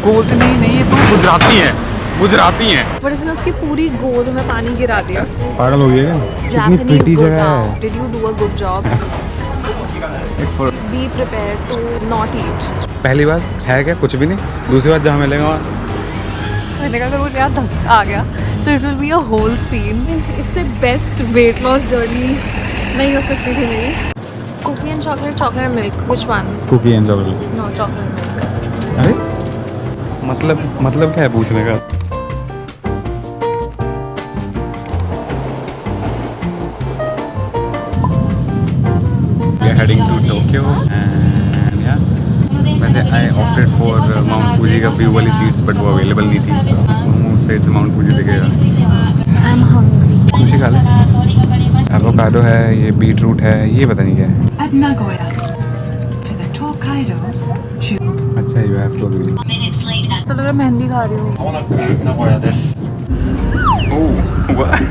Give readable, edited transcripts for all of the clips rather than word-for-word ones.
बोलते नहीं नहीं ये तो गुजराती है, गुजराती है। बट इसने उसकी पूरी गोद में पानी गिरा दिया। पागल हो गया क्या? Japanese प्रीटी good जगह now. है। Did you do a good job? Be prepared to not eat. पहली बात है क्या? कुछ भी नहीं। दूसरी बात जहाँ मिलेगा वहाँ मैंने कहा अगर मुझे यहाँ धक्का आ गया तो it will be a whole scene. इससे बेस्ट वेट लॉस जर्नी नहीं हो सकती थी मेरी। Cookie and chocolate, chocolate milk, which one? Cookie and chocolate. No, chocolate milk. अरे मतलब क्या है पूछने का? We are heading to Tokyo and yeah, वैसे I opted for Mount Fuji का व्यू वाली सीट्स बट वो अवेलेबल नहीं थी, so मुंह से Mount Fuji दिखेगा। I am hungry. सुशी खा ले। एवोकाडो है, ये बीट रूट है, ये पता नहीं क्या है। At Nagoya to the Tokaido. अच्छा, you have to agree. चलो मैं मेहंदी खा रही हूँ। Oh, what?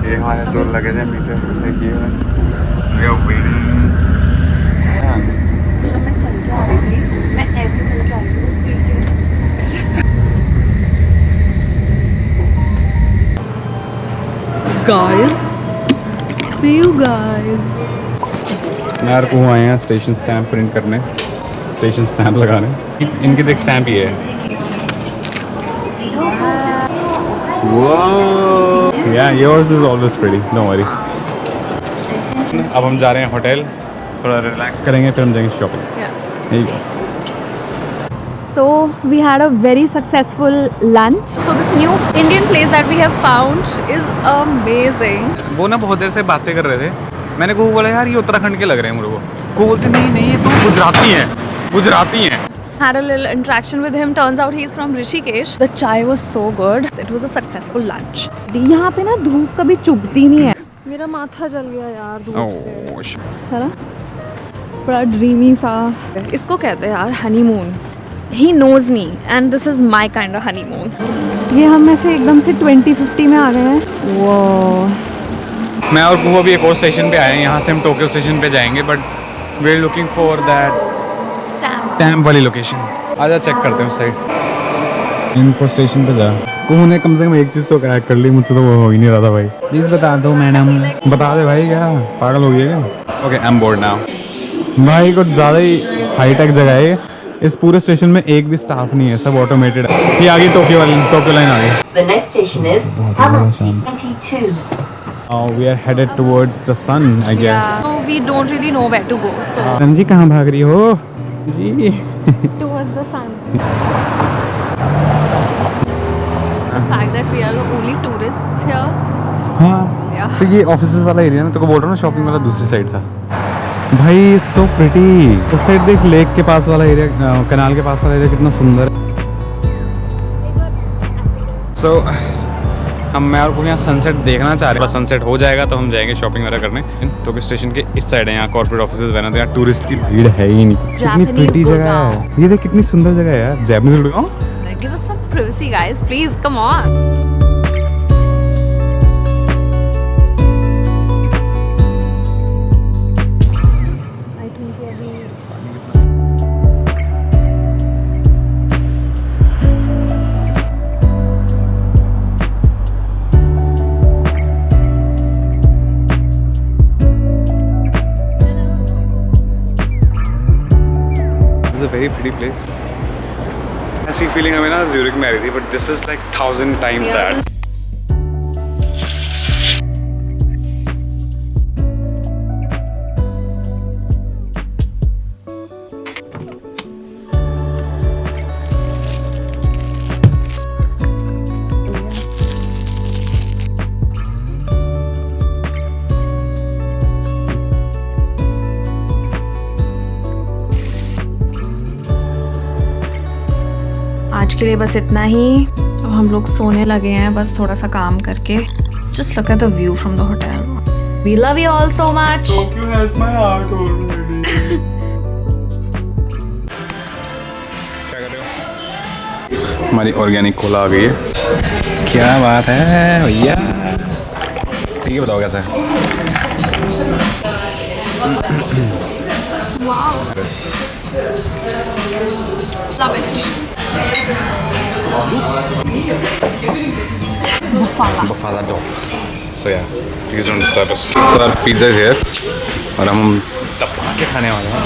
ये हमारे दो लगेज हैं पीछे, देखिए। We are waiting. जब मैं चल के आ रही थी, मैं ऐसे चल के आ रही थी उस स्पीड के। Guys, see you guys. मैं यार को आए हैं स्टेशन स्टैम्प प्रिंट करने, स्टेशन स्टैम्प लगाने। इनकी देख स्टैम्प ही है। Whoa! Yeah, yours is always pretty. Don't worry. अब हम जा रहे हैं होटल, थोड़ा रिलैक्स करेंगे, फिर हम जाएंगे shopping. There you go. So we had a very successful lunch. So this new Indian place that we have found is amazing. वो ना बहुत देर से बातें कर रहे थे। मैंने को बोला यार ये उत्तराखंड के लग रहे हैं मेरे को बोलते नहीं नहीं ये तो गुजराती है, गुजराती है। Had a little interaction with him. Turns out he's from Rishikesh. The chai was so good. It was a successful lunch. यहाँ पे ना धूप कभी चुभती नहीं है। मेरा माथा जल गया यार धूप से, है ना? बड़ा ड्रीमी सा। इसको कहते हैं यार honeymoon. He knows me and this is my kind of honeymoon. ये हम ऐसे एकदम से 2050 में आ गए हैं। वो मैं और कुआ भी एक और स्टेशन पे आए हैं। यहाँ से हम टोक्यो स्टेशन पे जाएंगे, but we are looking for that stamp वाली लोकेशन। आजा चेक करते हैं उस साइड। इन्फो स्टेशन पे जा। कुआ ने कम से कम एक चीज़ तो क्रैक कर ली, मुझसे तो वो हो ही नहीं रहा था भाई। प्लीज़ बता दो मैडम, बता दे भाई, क्या पागल हो गया क्या? Okay, I am board now. भाई कुछ ज़्यादा ही हाईटेक जगह है। इस पूरे स्टेशन में एक भी स्टाफ नहीं है, सब ऑटोमेटेड है। ये आगे टोक्यो लाइन आ गई। The next station is Hamilton 22. We are headed towards the sun, I guess. So we don't really know where to go. So Ranji कहाँ भाग रही हो जी? towards the sun. The fact that we are the only tourists here. हाँ, Yeah. तो ये offices वाला area ना, तो को बोल रहा हूँ ना, शॉपिंग वाला दूसरी साइड था। भाई सो प्रिटी। उस साइड देख, लेक के पास वाला एरिया, कनाल के पास वाला एरिया कितना सुंदर है। सो मैं और को यहाँ सनसेट देखना चाह रहे हैं। सनसेट हो जाएगा तो हम जाएंगे शॉपिंग वगैरह करने। टोक्यो स्टेशन के इस साइड है, यहाँ कॉर्पोरेट ऑफिसेज बने, तो यहाँ टूरिस्ट की भीड़ है ही नहीं। कितनी प्रिटी जगह है ये, देख कितनी सुंदर जगह है यार। Japanese Gurgaon. Give us some privacy, guys. Please, come on. I think we are This is a very pretty place. ऐसी फीलिंग हमें ना ज़्यूरिक में आ रही थी, but this is like 1000 times that. आज के लिए बस इतना ही। अब हम लोग सोने लगे हैं बस थोड़ा सा काम करके। Just look at the view from the hotel. We love you all so much. Tokyo has my heart already. क्या कर रहे हो? हमारी ऑर्गेनिक कोला आ गई है। क्या बात है भैया, ठीक है, बताओ कैसा है? Love it. Buffalo. Buffalo dog. So yeah, please don't disturb us. So our pizza is here. और हम टपका के खाने वाले हैं।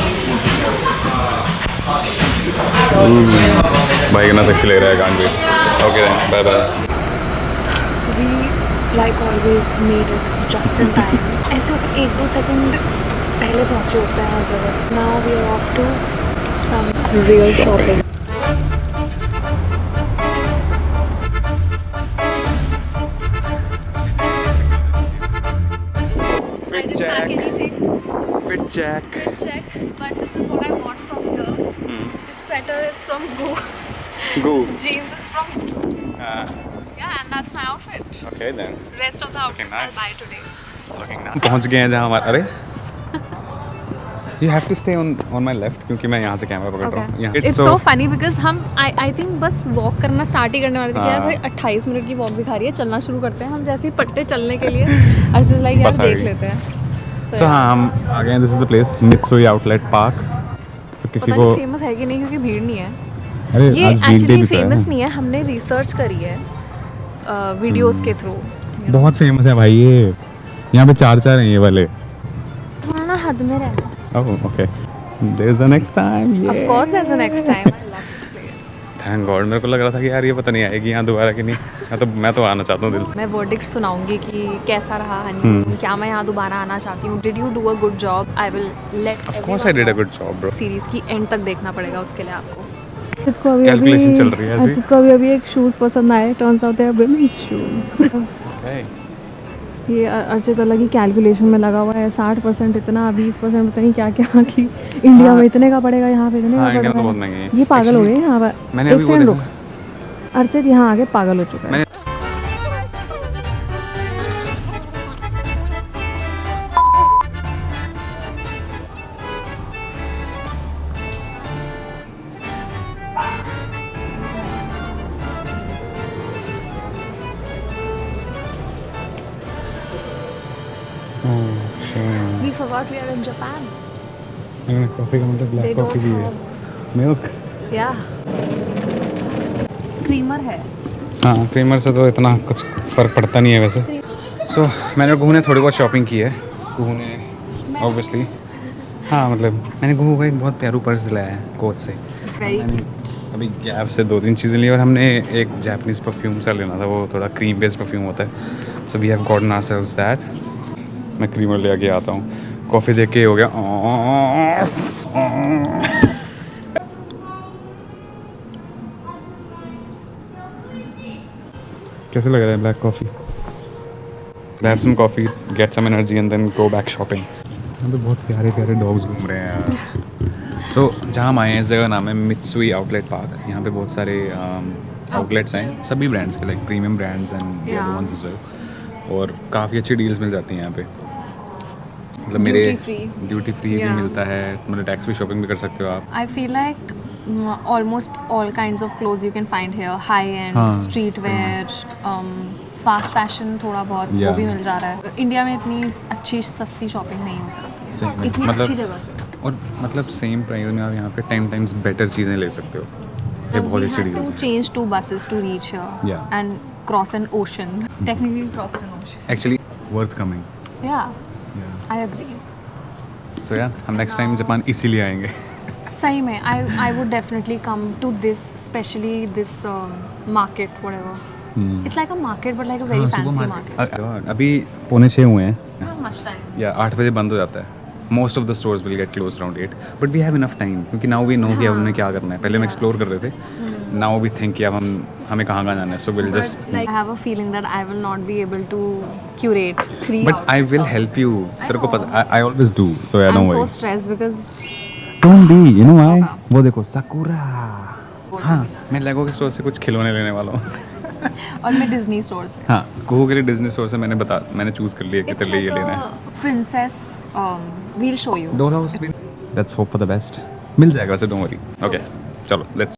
भाई कितना सेक्सी लग रहा है कान भी। Okay then, bye bye. We like always made it just in time. ऐसे होता है 1-2 सेकंड पहले पहुंचे होते हैं हर जगह. Now we are off to some real shopping. I didn't pack anything. Fit check. Check, but this is what I want from here. This sweater is from Go. Go. Jeans is from Go. Yeah, and that's my outfit. Okay then. Rest of the outfits nice. I'll buy today. Looking nice. पहुंच गए हैं जहाँ हमारे अरे You have to stay on my left क्योंकि मैं यहाँ से कैमरा पकड़ रहा हूँ. यहाँ- It's so funny because हम I think बस वॉक करना स्टार्ट ही करने वाले थे कि यार भाई 28 मिनट की वॉक दिखा रही है, चलना शुरू करते हैं. हम जैसे ही पट्टे चलने के लिए अर्जुन लाइक यार बस आ देख गई. लेते हैं. So हाँ हम आ गए हैं. This is the place Mitsui Outlet Park. So किसी पता को नहीं फेमस है कि नहीं क्योंकि भीड़ नहीं है. अरे ये आज weekday एक्चुअली भी तो है फेमस ना. नहीं है, हमने रिसर्च करी है वीडियोस के थ्रू. बहुत फेमस है भाई ये. यहाँ पे 4 हैं ये वाले. थोड़ा ना हद में रहना. Oh okay. There's the next time. Of course there's a next time. I love this place. Thank God. मेरे को लग रहा था कि यार ये पता नहीं आएगी यहाँ दोबारा कि नहीं. मैं तो आना चाहता हूँ दिल से. मैं वर्डिक्ट सुनाऊंगी कि कैसा रहा हनीमून, क्या मैं यहाँ दोबारा आना चाहती हूँ. Did you do a good job? I will let Of course I did a good job, bro. Series की एंड तक देखना पड़ेगा उसके लिए आपको. Calculation चल रही है ऐसी. अर्जित को अभी एक शूज पसंद आए. Turns out they are women's shoes. Okay. ये अर्जित अलग ही कैलकुलेशन में लगा हुआ है. 60% इतना, 20% पता नहीं क्या क्या की. इंडिया में इतने का पड़ेगा, यहाँ पे इतने हाँ, का इंडिया पड़ेगा. में तो बहुत महंगे हैं. ये पागल हो गए यहाँ पर. मैंने एक अभी वो सेकंड रुक. देखा. अर्जित यहाँ आगे पागल हो चुका है. मैंने We forgot we are in Japan. Coffee का मतलब They ब्लैक don't कॉफी भी है. have- milk. Yeah. क्रीमर है. हाँ क्रीमर से तो इतना कुछ फ़र्क पड़ता नहीं है वैसे. सो मैंने गुहू ने थोड़ी बहुत शॉपिंग की है. गुहू ने ऑब्वियसली हाँ मतलब मैंने गुहू का एक बहुत प्यारू पर्स दिलाया है कोच से. Very मैंने cute. अभी गैप से 2-3 चीज़ें ली और हमने एक जापानीज़ परफ्यूम सा लेना था. वो थोड़ा क्रीम बेस्ड परफ्यूम होता है. So we have gotten ourselves that. मैं क्रीमर ले आके आता हूँ. कॉफ़ी देख के हो गया. कैसे लग रहा है black coffee? Have some coffee, get some energy and then go back shopping. यहाँ पे बहुत प्यारे प्यारे डॉग्स घूम रहे हैं यार. सो जहाँ हम आए हैं इस जगह नाम है मित्सुई आउटलेट पार्क. यहाँ पे बहुत सारे आउटलेट्स हैं सभी ब्रांड्स के, like premium brands and the other ones as well. और काफ़ी अच्छी डील्स मिल जाती हैं यहाँ पे. मतलब मेरे ड्यूटी फ्री भी Yeah. मिलता है. मतलब टैक्स फ्री शॉपिंग भी कर सकते हो आप. I feel like almost all kinds of clothes you can find here. High end, हाँ, street wear, fast fashion थोड़ा बहुत वो Yeah. भी मिल जा रहा है. इंडिया में इतनी अच्छी सस्ती शॉपिंग नहीं हो सकती सही है. में. इतनी मतलब- अच्छी जगह से. और मतलब सेम प्राइस में आप यहाँ पे 10 टाइम्स बेटर चीज़ें ले सकते हो. ये बहुत We अच्छी had डील्स to हैं. change 2 buses to reach here. Yeah. And cross an ocean. Technically crossed an ocean. Actually worth coming. Yeah, I agree. सो यार हम नेक्स्ट टाइम जापान इसीलिए आएंगे. सही में I would definitely come to this, especially this market, whatever. It's like a market but like a very fancy market. अभी 5:45 हुए हैं Not much time. या 8 बजे बंद हो जाता है. Most of the stores will get close around 8 but we have enough time क्योंकि नाउ वी नो कि अब हमें क्या करना है. पहले हम एक्सप्लोर कर रहे थे. नाउ वी थिंक कि अब हमें कहाँ जाना है. So will just But like I have a feeling that I will not be able to curate 3 but I will help you. तेरे को पता I always do. So I I'm don't so worry. stressed because don't be you know why. वो देखो साकुरा. हाँ मैं लेगो के store से कुछ खिलौने लेने वाला हूँ. और मैं Disney store से. हाँ कुहू के लिए डिज्नी स्टोर से मैंने चूज़ कर लिया कि It's तेरे लिए ये like लेना है. a princess. We'll show you. Doll house भी. Let's hope for the best. मिल जाएगा वैसे डोंट वरी. ओके चलो let's.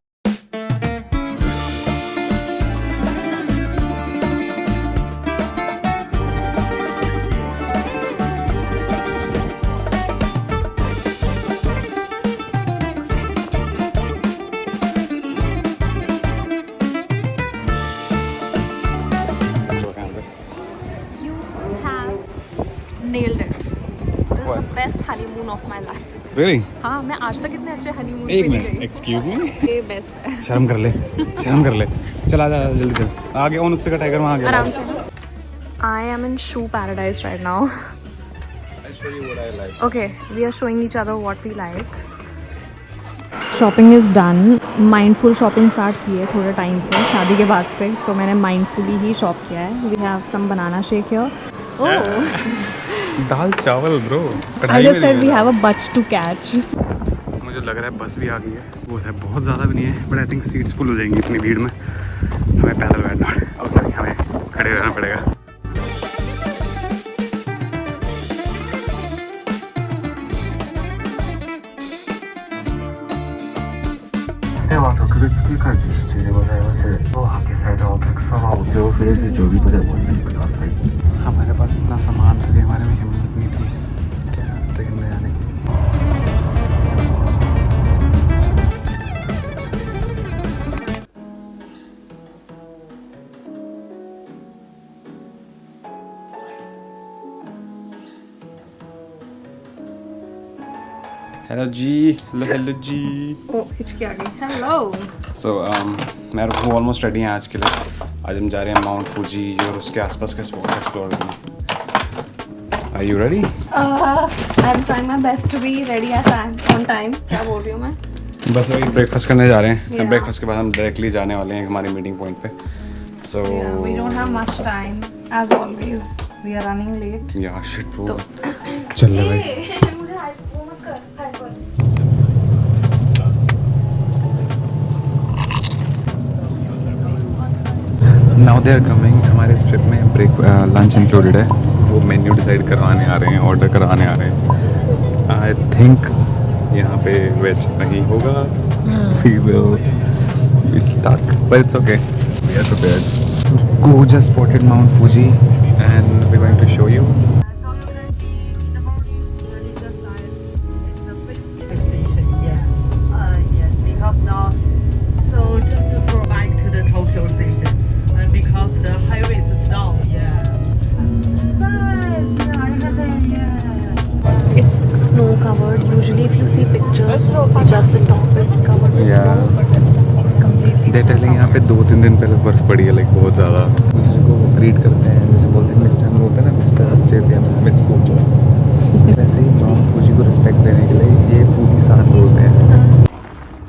Honeymoon of my life. Really? हाँ, मैं आज तक इतने अच्छे हनीमून एक पे नहीं मिनट, गई। एक्सक्यूज मी, ये बेस्ट है। शर्म कर ले, शर्म कर ले, चला जा जल्दी चल, आगे ऑन उससे का टाइगर वहाँ गया। आराम से। I am in shoe paradise right now. I'll show you what I like. Okay, we are showing each other what we like. Shopping is done. Mindful shopping start की है थोड़े टाइम से, शादी के बाद से, तो मैंने mindfully ही शॉप किया है। We have some banana shake here. Oh, दाल चावल bro. I just said we have a bus to catch. मुझे लग रहा है बस भी आ गई है, वो है बहुत ज़्यादा भी नहीं है, but I think seats full हो जाएंगी इतनी भीड़ में, हमें पैदल बैठना है, और सॉरी हमें खड़े रहना पड़ेगा। हमारे पास इतना सामान था कि हमारे में हिम्मत नहीं थी क्या ट्रेन में जाने की। हेलो जी, हेलो जी। Oh, हिचकी आ गई। Hello. सो मैं ऑलमोस्ट रेडी हैं आज के लिए। आज हम जा रहे हैं माउंट फूजी और उसके आसपास के स्पॉट एक्सप्लोर करने। Are you ready? I'm trying my best to be ready at time, on time. क्या बोल रही हूँ मैं? बस अभी ब्रेकफास्ट करने जा रहे हैं। Yeah. ब्रेकफास्ट के बाद हम डायरेक्टली जाने वाले हैं हमारी मीटिंग पॉइंट पे। सो Yeah, we don't have much time. As always, we are running late. Yeah shit bro, चल ले भाई। मुझे वो मत कर, hyper. Now they are coming. हमारे इस ट्रिप में ब्रेक लंच इंक्लूडेड है, वो मेन्यू डिसाइड करवाने आ रहे हैं, ऑर्डर करवाने आ रहे हैं। आई थिंक यहाँ पे वेज नहीं होगा। We will be stuck but it's okay, we are prepared. Go just spotted Mount Fuji and we going to show you. Yes, because now, so just to provide to the Tokyo station, and because the highway is down, It's snow covered. Usually, if you see pictures, just the top is covered with Yeah. snow, but it's completely they telling यहाँ पे 2-3 दिन पहले बर्फ़ पड़ी है, like बहुत ज़्यादा। दूसरे को ग्रीट करते हैं, जैसे बोलते हैं मिस्टर, बोलते हैं ना मिस्टर चेतियन, मिस को। वैसे ही माउंट फूजी को रिस्पेक्ट देने के लिए ये फूजी सान बोलते हैं।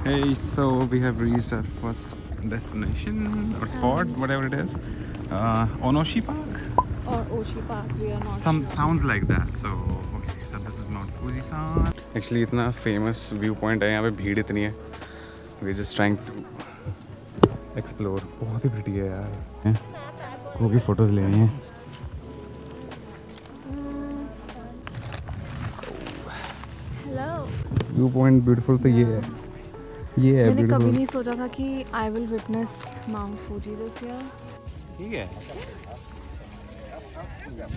Hey, so we have reached our first destination or spot, whatever it is. Onoshi Park? Or Oshi Park, we are not. Some sounds like that. So okay, so this is Mount Fuji-san. Actually इतना famous view point है, यहाँ पे भीड़ इतनी है। We just trying to explore. बहुत ही pretty है यार। को की फोटोज ले आई हैं। Hello. व्यू पॉइंट ब्यूटीफुल तो ये है मैंने कभी beautiful। नहीं सोचा था कि I will witness Mount Fuji this year. ठीक है,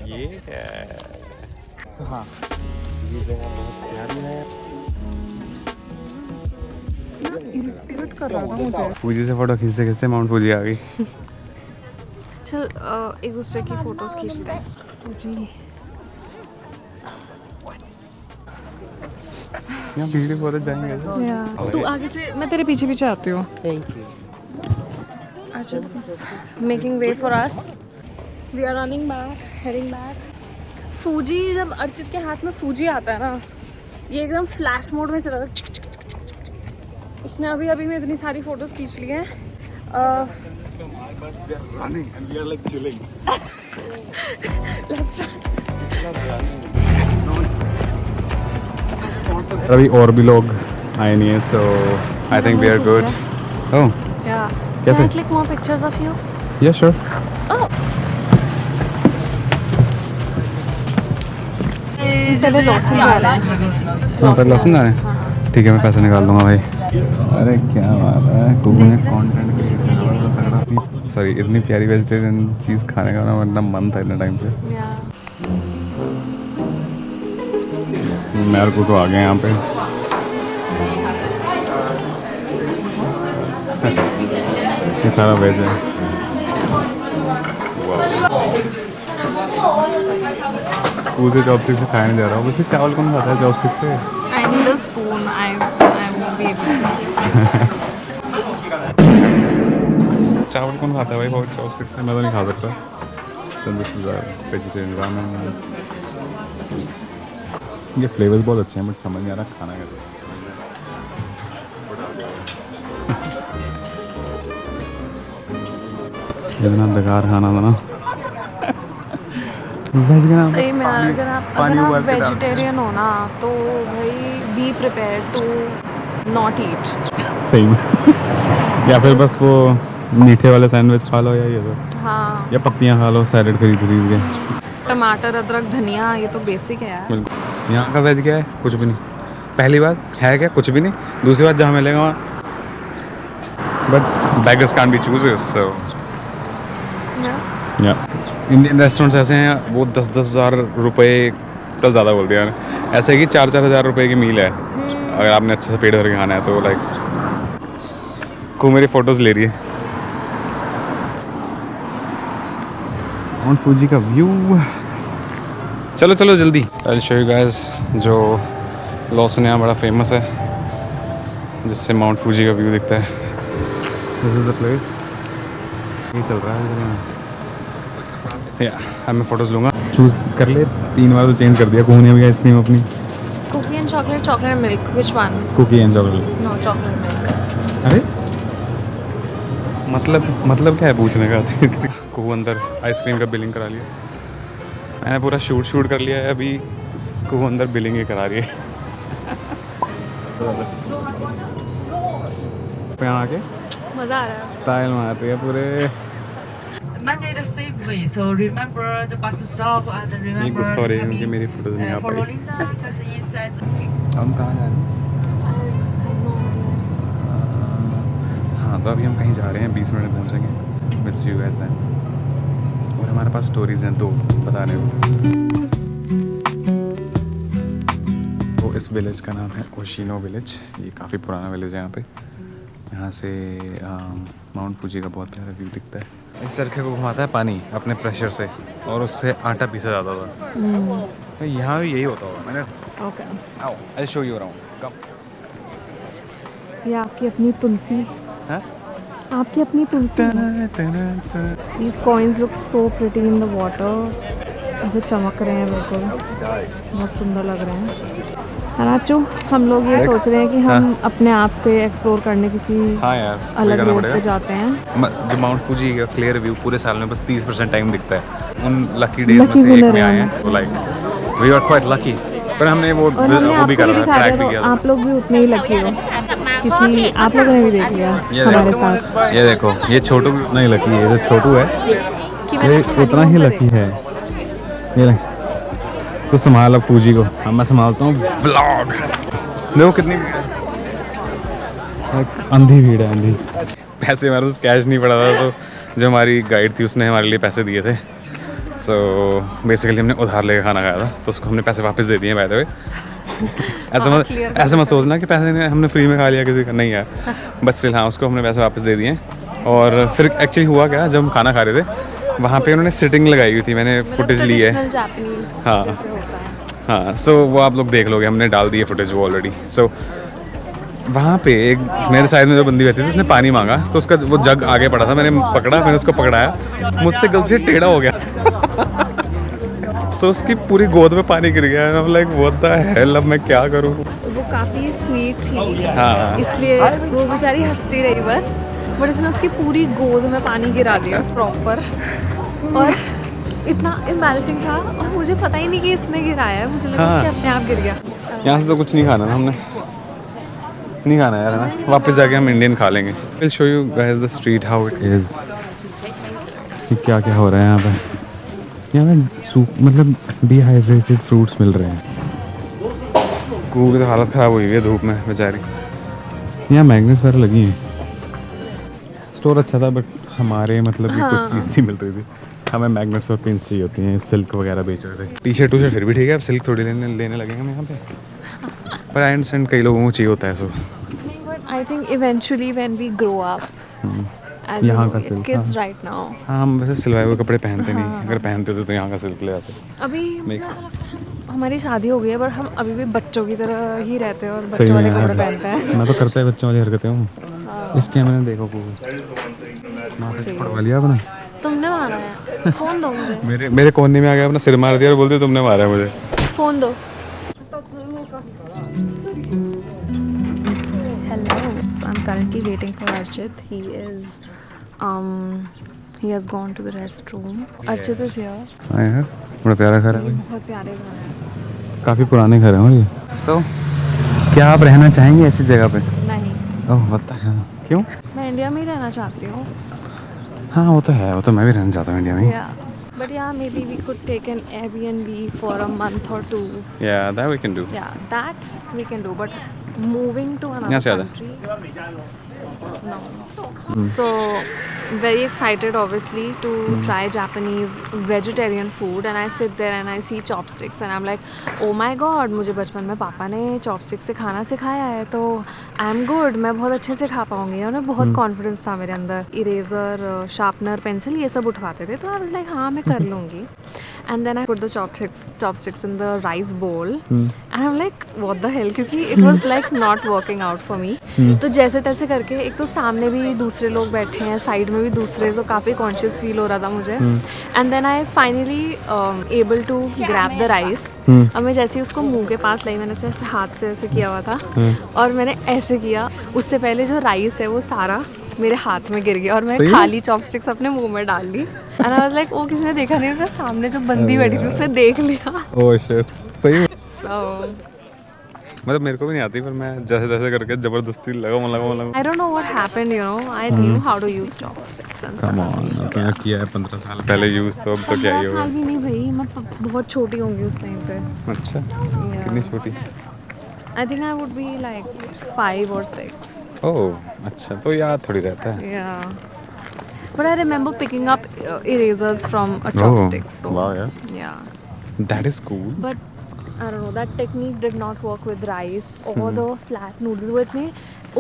ये है। हाँ, ये जगह बहुत प्यारी है। इरिटेट कर रहा था मुझे। फूजी से फोटो खींचते खींचते माउंट फूजी आ गई। चल एक दूसरे की फोटोज खींचते हैं। फूजी। यहाँ भीड़ बहुत है, जाएंगे। तू आगे से, मैं तेरे पीछे पीछे आती हूँ। अच्छा, making way for us. We are running back, heading back. Fuji, जब अर्चित के हाथ में फूजी आता है ना, ये एकदम फ्लैश मोड में चला था। चिक, चिक, चिक, चिक, चिक, चिक। इसने अभी में इतनी सारी फोटोज खींच ली हैं। अभी और भी लोग आए नहीं है, so I think we are good. Oh, Yeah. कैसे? Can I click more pictures of you? या श्योर। Oh. पहले लॉसन जा रहा है। हाँ, पर लहसुन आ रहे हैं। ठीक है, मैं पैसे निकाल लूँगा भाई। अरे क्या बात है, कुकू ने कंटेंट क्रिएट किया। सॉरी, इतनी प्यारी वेजिटेरियन चीज़ खाने का ना इतना मन था इतने टाइम से। Yeah. मैं और कुकू आ गए यहाँ पे। ये सारा वेज है। स्पून से चॉपस्टिक से खाया नहीं जा रहा हूँ। वैसे चावल कौन खाता है चॉपस्टिक से? I need a spoon. I won't be able to. चावल कौन खाता है भाई बहुत चॉपस्टिक से? मैं तो नहीं खा सकता। So this is vegetarian ramen. ये फ्लेवर्स बहुत अच्छे हैं बट समझ नहीं आ रहा खाना कैसे। इतना बेकार खाना था ना। वेज का नाम सही में यार, अगर आप वेजिटेरियन हो ना तो भाई be prepare to not eat. सही में। या फिर बस वो मीठे वाले सैंडविच खा लो या ये तो, हाँ, या पत्तियाँ खा लो सैलेड खरीद के। टमाटर अदरक धनिया ये तो बेसिक है यार। बिल्कुल। यहाँ का वेज क्या है? कुछ भी नहीं। पहली बात है क्या? कुछ भी नहीं। दूसरी बात जहाँ मिलेगा वहाँ, but beggars can't be choosers, so या इंडियन रेस्टोरेंट्स ऐसे हैं वो 10-10 हज़ार रुपये, चल ज़्यादा बोल दिया मैंने, ऐसे कि 4-4 हज़ार रुपये की मील है अगर आपने अच्छे से पेट भर के खाना है तो। लाइक को मेरी फ़ोटोज़ ले रही है। माउंट फूजी का व्यू। चलो चलो जल्दी। I will show you guys जो लॉसन यहाँ बड़ा फेमस है जिससे माउंट फूजी का व्यू दिखता है। This is the place. ये चल रहा है या अब मैं फ़ोटोज़ लूँगा। चूज़ कर ले। 3 बार तो चेंज कर दिया। कोहनी भी आइसक्रीम अपनी। Cookie and chocolate, chocolate milk, which one? Cookie and chocolate. No, chocolate milk. अरे मतलब क्या है पूछने का? को अंदर आइसक्रीम का बिलिंग करा लिया। मैंने पूरा शूट कर लिया है। अभी को अंदर बिलिंग ही करा रही है। यहाँ आके मज़ा आ रहा है। स्टाइल मारती है पूरे। Monday the same way, so remember the bus stop and remember sorry क्योंकि मेरी फोटोज नहीं आ for pi. Lolinda, just inside. हम कहाँ जा रहे हैं? हाँ तो अभी हम कहीं जा रहे हैं, 20 मिनट में पहुँचेंगे। Will see you guys then. और हमारे पास स्टोरीज हैं 2 बताने को। तो इस विलेज का नाम है ओशिनो विलेज। ये काफ़ी पुराना विलेज है। यहाँ से माउंट फूजी का बहुत प्यारा व्यू दिखता है। इस चरखे को घुमाता है पानी अपने प्रेशर से और उससे आटा पीसा जाता था। तो यहाँ भी यही होता होगा। मैंने ओके, आओ आई शो यू अराउंड कम। ये आपकी अपनी तुलसी, हाँ? आपकी अपनी तुलसी। These coins look so pretty in the water. ऐसे चमक रहे हैं बिल्कुल, बहुत सुंदर लग रहे हैं। राचू, हम लोग ये सोच रहे हैं कि हम अपने आप से एक्सप्लोर करने किसी हाँ यार अलग रोड पे जाते हैं। जो माउंट फूजी का क्लियर व्यू पूरे साल में बस 30% टाइम दिखता है। उन लकी डेज में से एक में आए हैं। Like we are quite lucky. पर हमने वो भी कर रहा ट्रैक भी किया। आप लोग भी उतने ही लकी हो क्योंकि आप लोगों ने भी देख लिया हमारे साथ। ये देखो ये छोटू भी उतना ही लकी है। जो छोटू है ये उतना ही लकी है। ये तो संभाल अब फूजी को। अब मैं संभालता हूँ व्लॉग। देखो कितनी भीड़ है। अंधी भीड़ है, अंधी। पैसे हमारे पास कैश नहीं पड़ा था तो जो हमारी गाइड थी उसने हमारे लिए पैसे दिए थे। सो बेसिकली हमने उधार लेकर खाना खाया था तो उसको हमने पैसे वापस दे दिए। बाय द वे ऐसा मत सोचना कि पैसे हमने फ्री में खा लिया किसी का, नहीं यार। बस स्टिल हाँ उसको हमने पैसे वापस दे दिए। और फिर एक्चुअली हुआ क्या, जब हम खाना खा रहे थे वहाँ पे उन्होंने सिटिंग लगाई हुई थी। मैंने फुटेज ली है। हाँ हाँ सो वो आप लोग देख लोगे, हमने डाल दी है फुटेज वो ऑलरेडी। सो वहाँ पे एक मेरे साइड में जो बंदी बैठी थी उसने पानी मांगा तो उसका वो जग आगे पड़ा था। मैंने पकड़ा, मैंने उसको पकड़ाया, मुझसे गलती से टेढ़ा हो गया। सो उसकी पूरी गोद में पानी गिर गया। I'm like what the hell, अब मैं क्या करूँ। वो काफ़ी स्वीट थी हाँ इसलिए वो बेचारी हंसती रही बस, बट उसने उसकी पूरी गोद में पानी गिरा दिया प्रॉपर। और इतना एम्बैरेसिंग था और मुझे पता ही नहीं कि इसने गिराया है। मुझे लगा उसके अपने आप गिर गया। यहाँ से तो कुछ नहीं खाना ना हमने, नहीं खाना यार, है ना। वापस जाके हम इंडियन खा लेंगे। Will show you guys the street how it is. क्या क्या हो रहा है यहाँ पे। यहाँ पे सूप मतलब डिहाइड्रेटेड फ्रूट्स मिल रहे हैं। कूह की तो हालत ख़राब हुई है धूप में बेचारी। यहाँ मैग्नेट्स वगैरह लगी हैं। स्टोर अच्छा था बट हमारे मतलब कि कुछ चीज़ नहीं मिल रही थी। हमें मैग्नेट्स और पिन्स चाहिए होती हैं। सिल्क वगैरह बेच रहे थे। टी शर्ट फिर भी ठीक है, अब सिल्क थोड़ी लेने लगेंगे हम यहाँ पे। पर आई अंडरस्टैंड कई लोगों को चाहिए होता है। So I think eventually when we grow up यहाँ का सिल्क किड्स राइट नाउ। हाँ हम वैसे सिलवाए हुए कपड़े पहनते नहीं। अगर पहनते थे तो यहाँ का सिल्क ले आते। अभी हमारी शादी हो गई है बट हम अभी भी बच्चों की तरह ही रहते हैं और सही बच्चों में वाले यार, कपड़े पहनते हैं। मैं तो करता है बच्चों वाली हरकतें हूँ। इस कैमरे में देखो को माथे से पड़वा लिया आपने। तुमने मारा है, फ़ोन दो मुझे, मेरे कोने में आ गया, अपना सिर मार दिया और बोलते तुमने मारा है मुझे। फ़ोन दो। Hello, so I'm currently waiting for Archit. He has gone to the restroom. Archit is here. हाँ यार, बड़ा प्यारा घर है ये भाई, बहुत प्यारे घर है। काफ़ी पुराने घर हैं ये। सो क्या आप रहना चाहेंगे ऐसी जगह पे? नहीं, ओह होता है, क्यों? मैं इंडिया में ही रहना चाहती हूँ। हाँ वो तो है, वो तो मैं भी रहना चाहता हूँ इंडिया में। Yeah, but yeah, maybe we could take an Airbnb for a month or two. Yeah, that we can do. Yeah, that we can do. But moving to यहाँ another से ज़्यादा। country, no. So very excited, obviously, to try Japanese vegetarian food. And I sit there and I see chopsticks, and I'm like, oh my god, मुझे बचपन में पापा ने chopsticks से खाना सिखाया है, तो I'm good, मैं बहुत अच्छे से खा पाऊंगी। और बहुत कॉन्फिडेंस था मेरे अंदर। इरेजर, शार्पनर, पेंसिल ये सब उठवाते थे, तो I was like, हाँ मैं कर लूँगी। And then I put the chopsticks in the rice bowl, and I'm like, what the hell? क्योंकि it was like not working out for me. तो जैसे तैसे करके, एक तो सामने भी दूसरे लोग बैठे हैं, साइड में भी दूसरे, तो काफ़ी कॉन्शियस फील हो रहा था मुझे। And then I finally able to grab the rice. और मैं जैसे ही उसको मुंह के पास लाई, मैंने ऐसे हाथ से ऐसे किया हुआ था, और मैंने ऐसे किया, उससे पहले जो राइस है वो सारा मेरे हाथ में गिर गया और मैं खाली चॉपस्टिक्स अपने मुंह में डाल ली। एंड आई वाज लाइक, ओ किसी ने देखा नहीं, सामने जो बंदी बैठी थी उसने देख लिया। ओह शिट, सही में। So मतलब मेरे को भी नहीं आती, पर मैं जैसे तैसे करके जबरदस्ती लगाऊं। I don't know what happened, you know. I knew how to use chopsticks and come stuff. On, तो किया है 15 साल पहले यूज़, तो अब तो क्या ही 15 होगा। साल भी नहीं भाई, मैं बहुत छोटी होंगी उस टाइम पे। अच्छा, कितनी छोटी? I think I would be like 5 or 6. ओह अच्छा, तो याद थोड़ी रहता है। Yeah. But I remember picking up erasers from a chopstick. So वाह यार, yeah. That is cool. But I don't know, that technique did not work with rice or the flat noodles. वो इतने,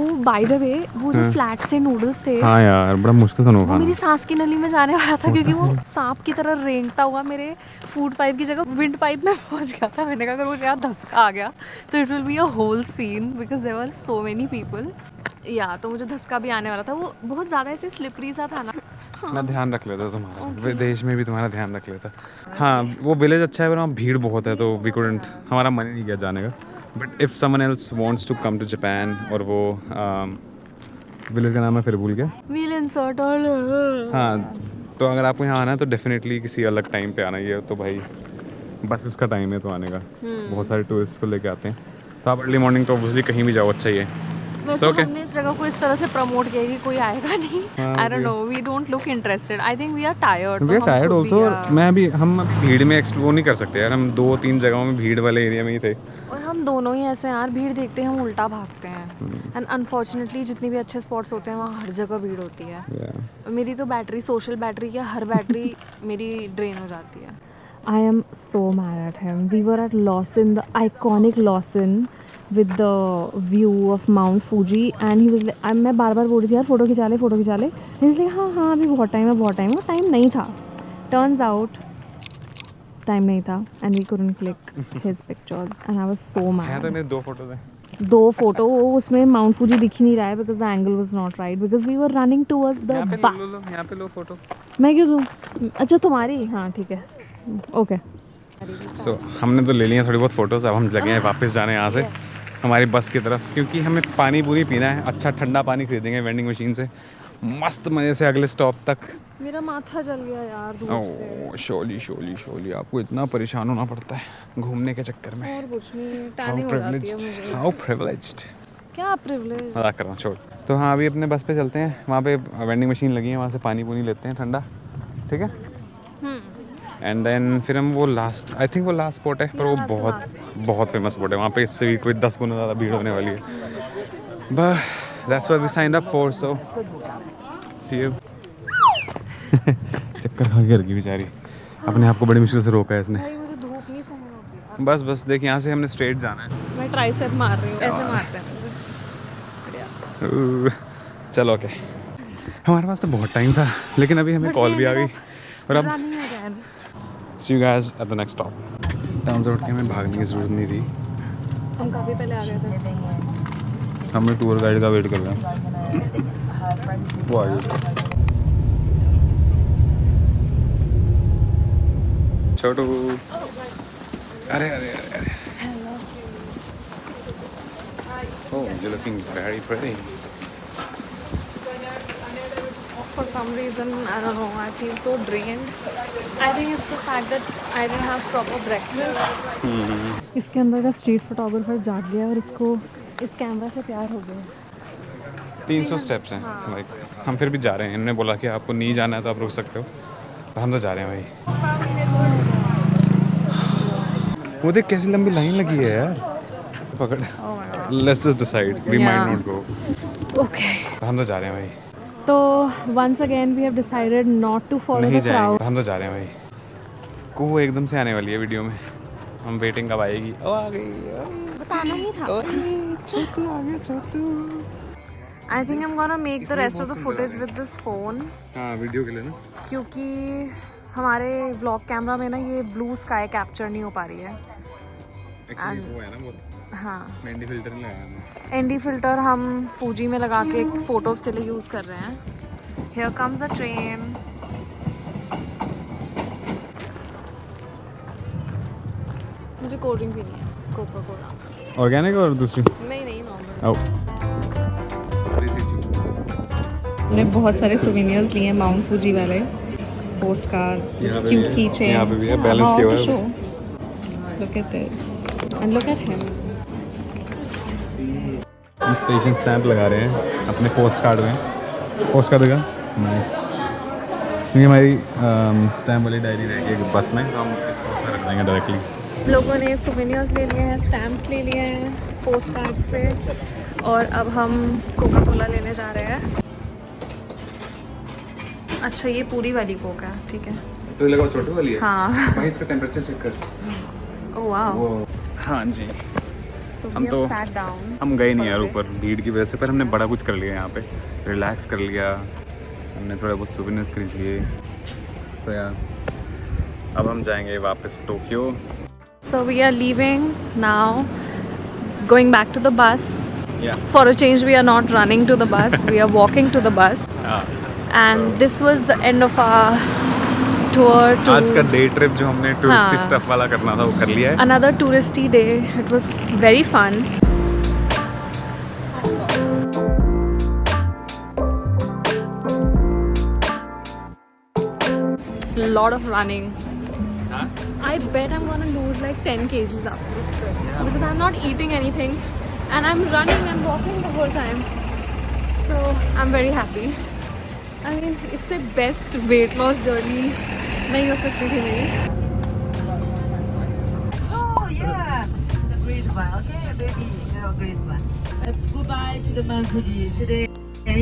oh by the way, वो जो flat से noodles थे, हाँ यार, बड़ा मुश्किल था वो खाना। मेरी सांस की नली में जाने वाला था, क्योंकि वो सांप की तरह रेंगता हुआ मेरे फूड पाइप की जगह विंड पाइप में पहुंच गया था। मैंने कहा अगर मुझे यहाँ धसका आ गया तो it will be a whole scene, because there were so many people. या तो मुझे धसका भी आने वाला था, वो बहुत ज़्यादा ऐसे स्लिपरी सा था ना। मैं ध्यान रख लेता तुम्हारा, विदेश में भी तुम्हारा ध्यान रख लेता। हाँ वो विलेज अच्छा है, पर वहाँ भीड़ बहुत है, तो वी कुडंट, हमारा मन ही नहीं किया जाने का। But if someone else wants to come to Japan, और वो विलेज का नाम है फिर भूल गया। We'll insert all. हाँ, तो अगर आपको यहाँ आना है तो डेफिनेटली किसी अलग टाइम पे आना ही है, तो भाई बस इसका टाइम है तो आने का। बहुत सारे टूरिस्ट को लेके आते हैं, तो आप अर्ली मॉर्निंग तो ऑब्वियसली कहीं भी जाओ, अच्छा ही है। वैसे okay. हमने इस जगह को इस तरह से प्रमोट किया कि कोई आएगा नहीं। I don't know, we don't look interested. I think we are tired. We are tired also. हम भीड़ में एक्सप्लोर नहीं कर सकते यार, हम 2-3 जगहों में भीड़ वाले एरिया में ही थे। और हम दोनों ही ऐसे यार, भीड़ देखते हैं हम उल्टा भागते हैं। एंड अनफॉर्चुनेटली जितने भी अच्छे स्पॉट्स होते हैं वहाँ हर जगह भीड़ होती है। मेरी तो बैटरी, सोशल बैटरी क्या, हर बैटरी मेरी ड्रेन हो जाती है। I am so mad at him. We were at Lawson, the iconic Lawson, with the view of Mount Fuji, and he was like, मैं बार बार बोल रही थी यार फोटो खिंचा ले, फोटो खिंचा ले। He's like, हाँ अभी बहुत टाइम है, बहुत टाइम है। टाइम नहीं था, turns out टाइम नहीं था, and we couldn't click his pictures, and I was so हैं mad. तो मेरे 2 फोटोज हैं। 2 फोटो, उसमें माउंट फूजी दिख ही नहीं रहा है, because the angle was not right, because we were running towards the bus. यहाँ पे लो फोटो। मैं क्यों दूँ? अच्छा तुम्हारी, हाँ ठीक है, ओके। सो हमने तो ले लिया थोड़ी बहुत फोटोज, अब हम लगे हैं वापस जाने यहाँ से हमारी बस की तरफ, क्योंकि हमें पानी पूरी पीना है। अच्छा ठंडा पानी खरीदेंगे वेंडिंग मशीन से, मस्त मज़े से अगले स्टॉप तक। मेरा माथा जल गया यार धूप से। ओह शोली, आपको इतना परेशान होना पड़ता है घूमने के चक्कर में। और कुछ नहीं, टैनिंग हो जाती है मुझे। How privileged. क्या प्रिविलेज? मजाक कर रहा हूँ, छोड़। तो हाँ अभी अपने बस पे चलते हैं, वहाँ पे वेंडिंग मशीन लगी है, वहाँ से पानी पूनी लेते हैं ठंडा, ठीक है। एंड देन फिर हम वो लास्ट, आई थिंक वो लास्ट स्पॉट है, पर वो बहुत फेमस स्पॉट है, वहाँ पे इससे भी कोई 10 गुना ज़्यादा भीड़ होने वाली है। But that's what we signed up for, so see you. चक्कर खा के गिर गई बेचारी, अपने आप को बड़ी मुश्किल से रोका है इसने। भाई मुझे धूप नहीं सहन होती। बस देख, यहाँ से हमने स्ट्रेट जाना है। मैं ट्राइसेप मार रही हूँ, ऐसे मारते हैं मुझे। चलो ओके, हमारे पास तो बहुत टाइम था, लेकिन अभी हमें कॉल भी आ गई, और अब Running again. see you guys at the next stop. Turns out के हमें भागने की जरूरत नहीं थी, हम काफ़ी पहले आ गए थे। हमें टूर गाइड का वेट कर रहे हैं। वो आ गई छोटू। अरे अरे अरे अरे Oh, you're looking very pretty. For some reason, I don't know, I feel so drained. I think it's the fact that I didn't have proper breakfast. इसके अंदर का स्ट्रीट फोटोग्राफर जाग गया और इसको इस कैमरा से प्यार हो गया। 300 स्टेप्स हैं लाइक, हम फिर भी जा रहे हैं। इन्होंने बोला कि आपको नहीं जाना है तो आप रुक सकते हो, पर हम तो जा रहे हैं भाई। वो देख कैसी लंबी लाइन लगी है यार, पकड़। Let's just decide, we might not go. Okay, हम तो जा रहे हैं भाई। तो once again we have decided not to follow नहीं द जाएंगे, क्राउड। हम तो जा रहे हैं भाई। को एकदम से आने वाली है वीडियो में, हम वेटिंग कब आएगी। ओ आ गई, बताना नहीं था। छोटू आ गया छोटू। I think I'm gonna make the rest of the footage with this phone हाँ वीडियो के लिए ना, क्योंकि हमारे व्लॉग कैमरा में ना ये ब्लू स्काई कैप्चर नहीं हो पा रही है। एक्चुअली वो है ना वो, हाँ, उसमें एनडी फिल्टर नहीं लगाया हमने। एनडी फिल्टर हम फूजी में लगा के फोटोज़ के लिए यूज़ कर रहे हैं। Here comes a train. मुझे कोल्ड ड्रिंक पीनी है, कोका कोला। ऑर्गेनिक और दूसरी नहीं नॉर्मल। ओ हमने बहुत सारे सोवेनियर्स लिए हैं माउंट फूजी वाले, पोस्ट कार्ड्स, दिस यहाँ पे क्यूट भी है, की चेन। यहाँ पे भी है, balance किया हुआ है। Look at this and look at him. हम स्टेशन स्टैंप लगा रहे हैं अपने पोस्ट कार्ड में। पोस्ट कार्ड का नाइस, क्योंकि हमारी स्टैम्प वाली डायरी रहेगी एक बस में, तो हम इसको उसमें रख देंगे डायरेक्टली। लोगों ने सोवेनियर्स ले लिए हैं, स्टैम्प्स ले लिए हैं पोस्ट कार्ड्स पे, और अब हम कोका कोला लेने जा रहे हैं। अच्छा, ये पूरी वाली कोक है, ठीक है। तो ये लगा छोटी वाली है। हाँ। भाई इसका टेम्परेचर चेक कर। Oh wow. वो हाँ जी, So हम we have तो sat down. हम गए नहीं यार ऊपर भीड़ की वजह से, पर हमने बड़ा कुछ कर लिया यहाँ पे, रिलैक्स कर लिया हमने, थोड़ा बहुत सोवेनियर्स खरीद लिए। सो यार अब हम जाएंगे वापस Tokyo. So we are leaving now, going back to the bus. या For a change, we are not running to the bus. We are walking to the bus. And this was the end of our tour to आज का day trip जो हमने touristy हाँ। Stuff वाला करना था वो कर लिया है। another touristy day. It was very fun. Lot of running. I bet I'm gonna lose like 10 kgs after this trip because I'm not eating anything and I'm running and walking the whole time. So I'm very happy. I mean, इससे best weight loss journey नहीं हो सकती थी मेरी. Oh yeah, the great one. Okay, baby, you're a great one. Goodbye to the Mercury today.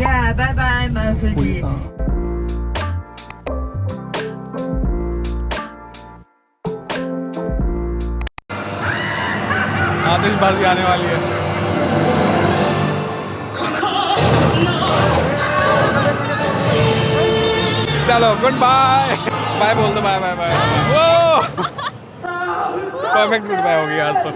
Yeah, bye bye Mercury. आतिशबाजी आने वाली है। चलो गुड बाय, बाय बोल दो, बाय बाय बाय। वो परफेक्ट गुड बाय हो गया आज तो।